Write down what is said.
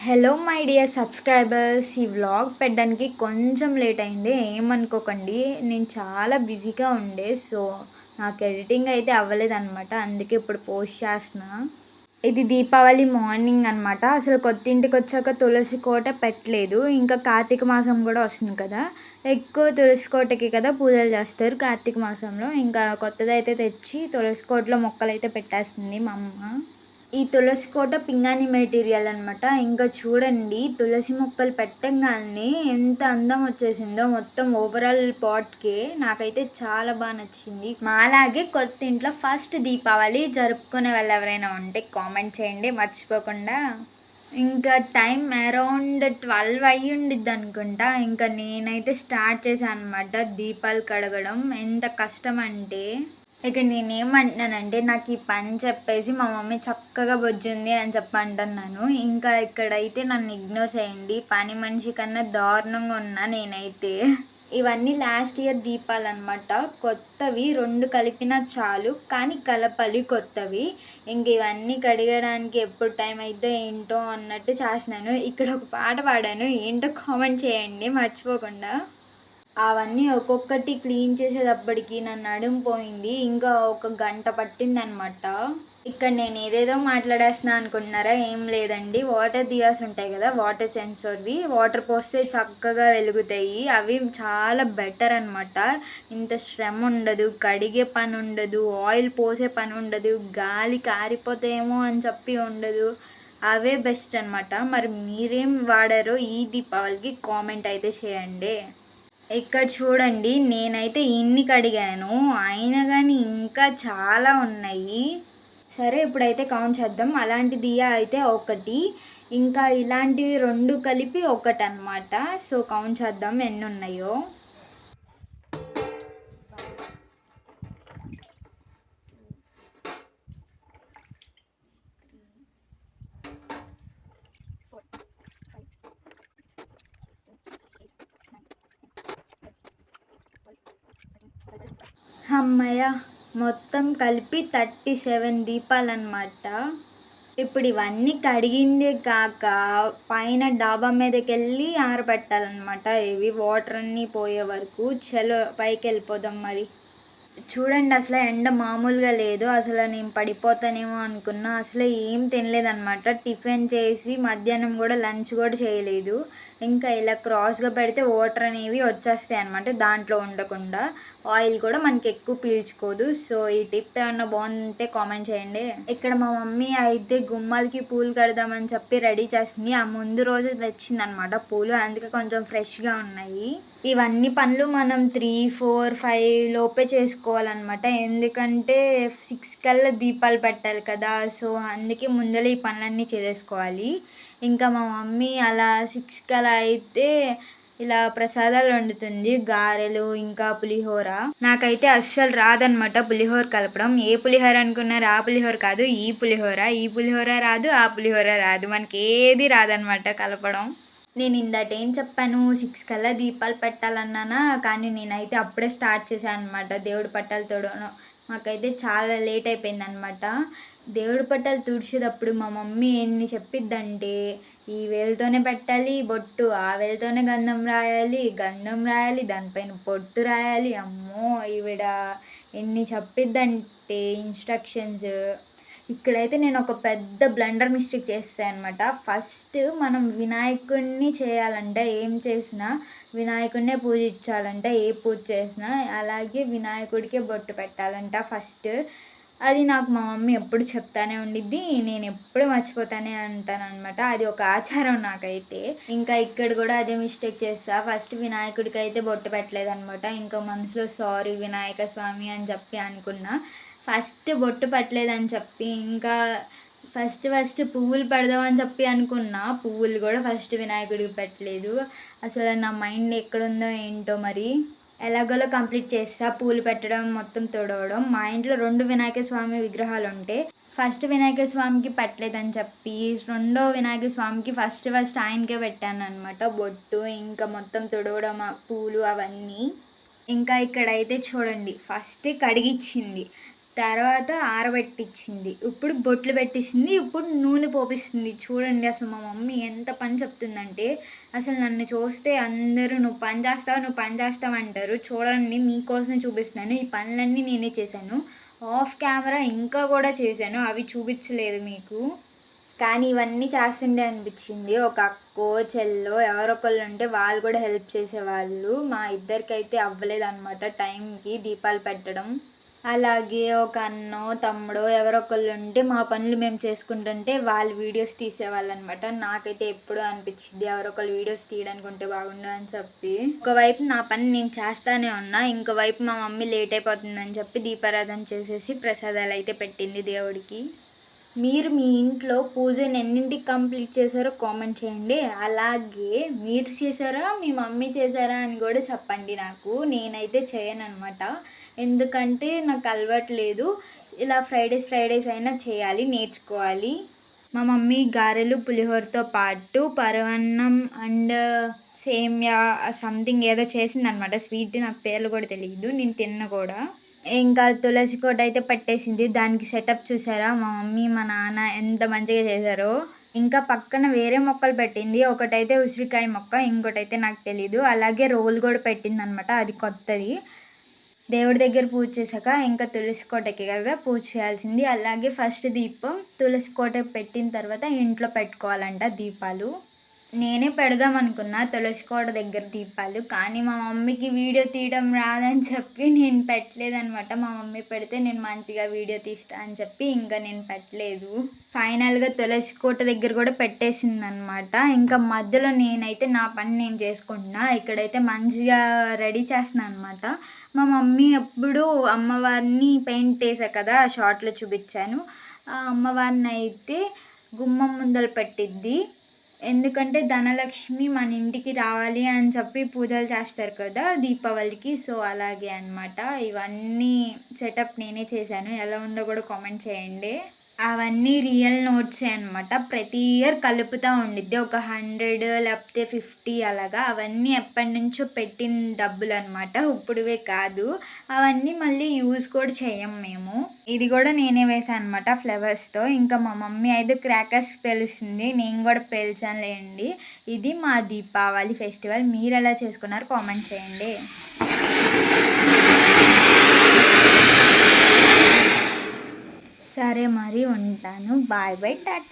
Hello my dear subscribers. ఈ vlog పెట్టడానికి కొంచెం లేట్ అయింది, ఏమనుకోకండి. నేను చాలా బిజీగా ఉండే, సో నాకు ఎడిటింగ్ అయితే అవ్వలేదన్నమాట. అందుకే ఇప్పుడు పోస్ట్ చేస్తున్నా. ఇది దీపావళి మార్నింగ్ అనమాట. అసలు కొత్త ఇంటికి వచ్చాక తులసి కోట పెట్టలేదు. ఇంకా కార్తీక మాసం కూడా వస్తుంది కదా, ఎక్కువ తులసి కోటకి కదా పూజలు చేస్తారు కార్తీక మాసంలో. ఇంకా కొత్తదైతే తెచ్చి తులసి కోటలో మొక్కలు అయితే పెట్టేస్తుంది మా అమ్మ. ఈ తులసి కోట పింగాణి మెటీరియల్ అనమాట. ఇంకా చూడండి, తులసి మొక్కలు పెట్టంగానే ఎంత అందం వచ్చేసిందో మొత్తం ఓవరాల్ పాట్‌కే. నాకైతే చాలా బాగా నచ్చింది. మాలాగే కొత్త ఇంట్లో ఫస్ట్ దీపావళి జరుపుకునే వాళ్ళు ఎవరైనా ఉంటే కామెంట్ చేయండి మర్చిపోకుండా. ఇంకా టైం అరౌండ్ 12 అయ్యుండిద్ది అనుకుంటా. ఇంకా నేనైతే స్టార్ట్ చేశాను అనమాట దీపాలు కడగడం. ఎంత కష్టం అంటే, ఇక నేనేమంటున్నానంటే, నాకు ఈ పని చెప్పేసి మా మమ్మీ చక్కగా బొజ్జుంది అని చెప్పి అంటున్నాను. ఇంకా ఇక్కడైతే నన్ను ఇగ్నోర్ చేయండి. పని మనిషి కన్నా దారుణంగా ఉన్నా నేనైతే. ఇవన్నీ లాస్ట్ ఇయర్ దీపాలన్నమాట. కొత్తవి 2 కలిపినా చాలు, కానీ కలపాలి కొత్తవి. ఇంక ఇవన్నీ కడిగడానికి ఎప్పుడు టైం అయిద్దో ఏంటో అన్నట్టు చేస్తున్నాను. ఇక్కడ ఒక పాట పాడాను, ఏంటో కామెంట్ చేయండి మర్చిపోకుండా. అవన్నీ ఒక్కొక్కటి క్లీన్ చేసేటప్పటికి నా నడుము పోయింది. ఇంకా ఒక గంట పట్టిందనమాట. ఇక్కడ నేను ఏదేదో మాట్లాడేస్తున్నా అనుకుంటున్నారా? ఏం లేదండి. వాటర్ దియాస్ ఉంటాయి కదా, వాటర్ సెన్సార్వి. వాటర్ పోస్తే చక్కగా వెలుగుతాయి. అవి చాలా బెటర్ అనమాట. ఇంత శ్రమ ఉండదు, కడిగే పని ఉండదు, ఆయిల్ పోసే పని ఉండదు, గాలి కారిపోతేమో అని చెప్పి ఉండదు. అవే బెస్ట్ అనమాట. మరి మీరేం వాడారో ఈ దీపావళికి కామెంట్ అయితే చేయండి. ఇక్కడ చూడండి, నేనైతే ఇన్ని కడిగాను, అయినా కానీ ఇంకా చాలా ఉన్నాయి. సరే, ఇప్పుడైతే కౌంట్ చేద్దాం. అలాంటి దియా అయితే ఒకటి, ఇంకా ఇలాంటివి 2 కలిపి ఒకటనమాట. సో కౌంట్ చేద్దాం ఎన్ని ఉన్నాయో. హమ్మయ్య! మొత్తం కలిపి 37 దీపాలన్నమాట. ఇప్పుడు ఇవన్నీ కడిగిందే కాక పైన డాబా మీదకెళ్ళి ఆరబెట్టాలన్నమాట. ఇవి వాటర్ అన్నీ పోయే వరకు. చలో పైకెళ్ళిపోదాం మరి. చూడండి, అసలు ఎండ మామూలుగా లేదు. అసలు నేను పడిపోతానేమో అనుకున్నా. అసలు ఏం తినలేదనమాట. టిఫిన్ చేసి మధ్యాహ్నం కూడా లంచ్ కూడా చేయలేదు. ఇంకా ఇలా క్రాస్గా పెడితే వాటర్ అనేవి వచ్చేస్తాయి అనమాట, దాంట్లో ఉండకుండా. ఆయిల్ కూడా మనకి ఎక్కువ పీల్చుకోదు. సో ఈ టిప్ ఏమన్నా బాగుంటే కామెంట్ చేయండి. ఇక్కడ మా మమ్మీ అయితే గుమ్మాలకి పూలు కడదామని చెప్పి రెడీ చేస్తుంది. ఆ ముందు రోజు తెచ్చిందనమాట పూలు, అందుకే కొంచెం ఫ్రెష్గా ఉన్నాయి. ఇవన్నీ పనులు మనం 3, 4, 5 లోపే చేసుకోవాలన్నమాట. ఎందుకంటే 6 కల్లా దీపాలు పెట్టాలి కదా. సో అందుకే ముందలే ఈ పనులన్నీ చేసేసుకోవాలి. ఇంకా మా మమ్మీ అలా 6 కల్లా అయితే ఇలా ప్రసాదాలు వండుతుంది, గారెలు ఇంకా పులిహోర. నాకైతే అస్సలు రాదనమాట పులిహోర కలపడం. ఏ పులిహోర అనుకున్నారు? ఆ పులిహోర కాదు, ఈ పులిహోర. ఈ పులిహోర రాదు, ఆ పులిహోర రాదు, మనకి ఏది రాదనమాట కలపడం. నేను ఇందాక ఏం చెప్పాను, 6 కల్లా దీపాలు పెట్టాలన్నానా, కానీ నేనైతే అప్పుడే స్టార్ట్ చేశాను అనమాట దేవుడి పట్టాలు తుడవడం. మాకైతే చాలా లేట్ అయిపోయిందనమాట. దేవుడి పట్టాలు తుడిచేటప్పుడు మా మమ్మీ ఎన్ని చెప్పిద్దంటే, ఈ వేలుతోనే పెట్టాలి బొట్టు, ఆ వేలుతోనే గంధం రాయాలి, దానిపైన బొట్టు రాయాలి. అమ్మో, ఈవిడ ఎన్ని చెప్పిద్దంటే ఇన్స్ట్రక్షన్స్. ఇక్కడైతే నేను ఒక పెద్ద బ్లండర్ మిస్టేక్ చేస్తాను అనమాట. ఫస్ట్ మనం వినాయకుడిని చేయాలంటే, ఏం చేసినా వినాయకుడినే పూజించాలంటే, ఏ పూజ చేసినా అలాగే వినాయకుడికే బొట్టు పెట్టాలంట ఫస్ట్. అది నాకు మా మమ్మీ ఎప్పుడు చెప్తానే ఉండిద్ది, నేను ఎప్పుడు మర్చిపోతానే అంటాననమాట. అది ఒక ఆచారం నాకైతే. ఇంకా ఇక్కడ కూడా అదే మిస్టేక్ చేస్తా. ఫస్ట్ వినాయకుడికి అయితే బొట్టు పెట్టలేదనమాట. ఇంకా మనసులో సారీ వినాయక స్వామి అని చెప్పి అనుకున్నా. ఫస్ట్ బొట్టు పెట్టలేదని చెప్పి ఇంకా ఫస్ట్ పువ్వులు పెడదామని చెప్పి అనుకున్నా. పువ్వులు కూడా ఫస్ట్ వినాయకుడికి పెట్టలేదు. అసలు నా మైండ్ ఎక్కడుందో ఏంటో మరి. ఎలాగోలా కంప్లీట్ చేస్తా పూలు పెట్టడం, మొత్తం తుడవడం. మా ఇంట్లో 2 వినాయక స్వామి విగ్రహాలు ఉంటే, ఫస్ట్ వినాయక స్వామికి పెట్టలేదని చెప్పి రెండో వినాయక స్వామికి ఫస్ట్ ఆయనకే పెట్టాను అనమాట బొట్టు. ఇంకా మొత్తం తుడవడం, పూలు అవన్నీ. ఇంకా ఇక్కడైతే చూడండి, ఫస్ట్ కడిగిచ్చింది, తర్వాత ఆరబెట్టిచ్చింది. ఇప్పుడు బొట్లు పెట్టిస్తుంది. ఇప్పుడు నూనె పోపిస్తుంది. చూడండి అసలు మా మమ్మీ ఎంత పని చెప్తుందంటే, అసలు నన్ను చూస్తే అందరూ "నువ్వు పని చేస్తావు, నువ్వు పని చేస్తావు" అంటారు. చూడండి మీకోసమే చూపిస్తున్నాను. ఈ పనులన్నీ నేనే చేశాను. ఆఫ్ కెమెరా ఇంకా కూడా చేశాను. అవి చూపించలేదు మీకు. కానీ ఇవన్నీ చేస్తుండే అనిపించింది. ఒక అక్కో, చెల్లో ఎవరొకళ్ళు ఉంటే వాళ్ళు కూడా హెల్ప్ చేసేవాళ్ళు. మా ఇద్దరికైతే అవ్వలేదనమాట టైంకి దీపాలు పెట్టడం. అలాగే ఒక అన్నో, తమ్ముడో ఎవరో ఒకళ్ళు ఉంటే మా పనులు మేము చేసుకుంటుంటే వాళ్ళు వీడియోస్ తీసేవాళ్ళనమాట. నాకైతే ఎప్పుడూ అనిపించింది ఎవరొకళ్ళు వీడియోస్ తీయడానికి ఉంటే బాగుండు అని చెప్పి. ఒకవైపు నా పని నేను చేస్తానే ఉన్నా, ఇంకోవైపు మా మమ్మీ లేట్ అయిపోతుందని చెప్పి దీపారాధన చేసేసి ప్రసాదాలు అయితే పెట్టింది దేవుడికి. మీరు మీ ఇంట్లో పూజను ఎన్నింటికి కంప్లీట్ చేశారో కామెంట్ చేయండి. అలాగే మీరు చేశారా, మీ మమ్మీ చేశారా అని కూడా చెప్పండి నాకు. నేనైతే చేయననమాట. ఎందుకంటే నాకు అలవాటు లేదు. ఇలా ఫ్రైడేస్ అయినా చేయాలి, నేర్చుకోవాలి. మా మమ్మీ గారెలు, పులిహోరతో పాటు పరమాన్నం అండ్ సేమ్యా సంథింగ్ ఏదో చేసిందనమాట. స్వీట్ నాకు పేర్లు కూడా తెలియదు. నేను తిన్న కూడా. ఇంకా తులసి కోట అయితే పెట్టేసింది. దానికి సెటప్ చూసారా మా మమ్మీ, మా నాన్న ఎంత మంచిగా చేశారో. ఇంకా పక్కన వేరే మొక్కలు పెట్టింది. ఒకటైతే ఉసిరికాయ మొక్క, ఇంకోటైతే నాకు తెలీదు. అలాగే రోలు కూడా పెట్టిందనమాట. అది కొత్తది. దేవుడి దగ్గర పూజ చేశాక ఇంకా తులసి కోటకి కదా పూజ చేయాల్సింది. అలాగే ఫస్ట్ దీపం తులసి కోటకి పెట్టిన తర్వాత ఇంట్లో పెట్టుకోవాలంట దీపాలు. నేనే పెడదాం అనుకున్నా తులసి కోట దగ్గర దీపాలు. కానీ మా మమ్మీకి వీడియో తీయడం రాదని చెప్పి నేను పెట్టలేదనమాట. మా మమ్మీ పెడితే నేను మంచిగా వీడియో తీస్తా అని చెప్పి ఇంకా నేను పెట్టలేదు. ఫైనల్గా తులసి కోట దగ్గర కూడా పెట్టేసిందనమాట. ఇంకా మధ్యలో నేనైతే నా పని నేను చేసుకుంటున్నా. ఇక్కడైతే మంచిగా రెడీ చేస్తున్నాను అనమాట. మా మమ్మీ ఎప్పుడు అమ్మవారిని పెయింట్ వేసా కదా, షార్ట్లో చూపించాను. ఆ అమ్మవారిని అయితే గుమ్మం ముందర పెట్టిద్ది. ఎందుకంటే ధనలక్ష్మి మన ఇంటికి రావాలి అని చెప్పి పూజలు చేస్తారు కదా దీపావళికి. సో అలాగే అనమాట. ఇవన్నీ సెటప్ నేనే చేశాను. ఎలా ఉందో కూడా కామెంట్ చేయండి. అవన్నీ రియల్ నోట్సే అనమాట. ప్రతి ఇయర్ కలుపుతూ ఉండిద్ది. ఒక 100 లేకపోతే 50 అలాగా. అవన్నీ ఎప్పటినుంచో పెట్టిన డబ్బులు అనమాట, ఇప్పుడువే కాదు. అవన్నీ మళ్ళీ యూజ్ కూడా చేయం మేము. ఇది కూడా నేనే వేసాను అనమాట ఫ్లవర్స్తో. ఇంకా మా మమ్మీ అయితే క్రాకర్స్ పేలుస్తుంది. నేను కూడా పేల్చానులేండి. ఇది మా దీపావళి ఫెస్టివల్. మీరు ఎలా చేసుకున్నారు కామెంట్ చేయండి. సరే మరి ఉంటాను. Bye bye, Tata.